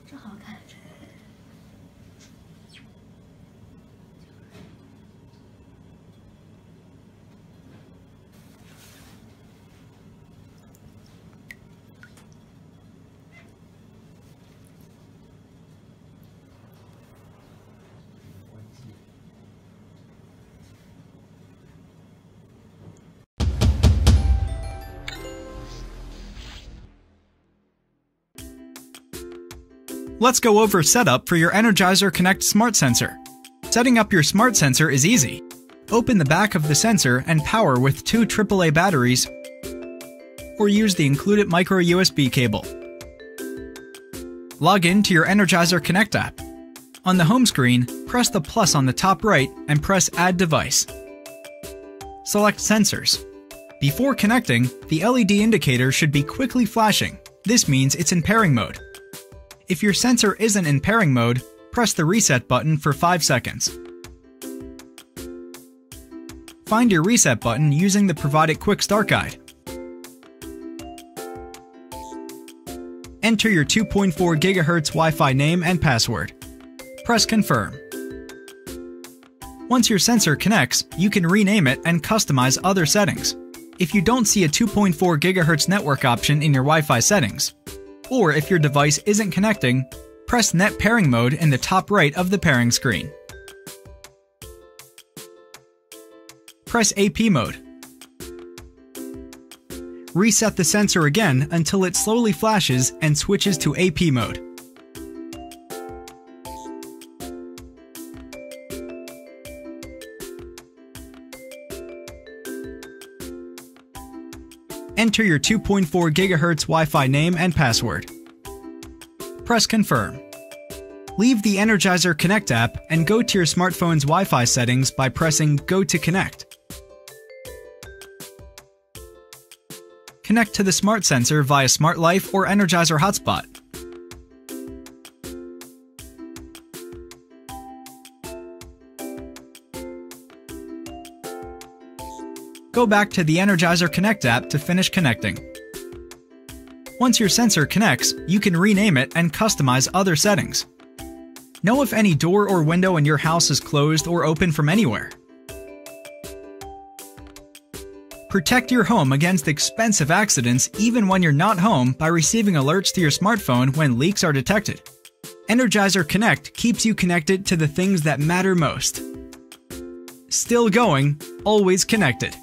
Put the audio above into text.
这好看。Let's go over setup for your Energizer Connect Smart Sensor. Setting up your smart sensor is easy. Open the back of the sensor and power with two AAA batteries, or use the included micro USB cable. Log in to your Energizer Connect app. On the home screen, press the plus on the top right and press Add Device. Select Sensors. Before connecting, the LED indicator should be quickly flashing. This means it's in pairing mode. If your sensor isn't in pairing mode, press the reset button for 5 seconds. Find your reset button using the provided quick start guide. Enter your 2.4 GHz Wi-Fi name and password. Press Confirm. Once your sensor connects, you can rename it and customize other settings. If you don't see a 2.4 GHz network option in your Wi-Fi settings, or if your device isn't connecting, press Net Pairing Mode in the top right of the pairing screen. Press AP Mode. Reset the sensor again until it slowly flashes and switches to AP mode. Enter your 2.4 GHz Wi-Fi name and password. Press Confirm. Leave the Energizer Connect app and go to your smartphone's Wi-Fi settings by pressing Go to Connect. Connect to the smart sensor via Smart Life or Energizer Hotspot. Go back to the Energizer Connect app to finish connecting. Once your sensor connects, you can rename it and customize other settings. Know if any door or window in your house is closed or open from anywhere. Protect your home against expensive accidents even when you're not home by receiving alerts to your smartphone when leaks are detected. Energizer Connect keeps you connected to the things that matter most. Still going, always connected.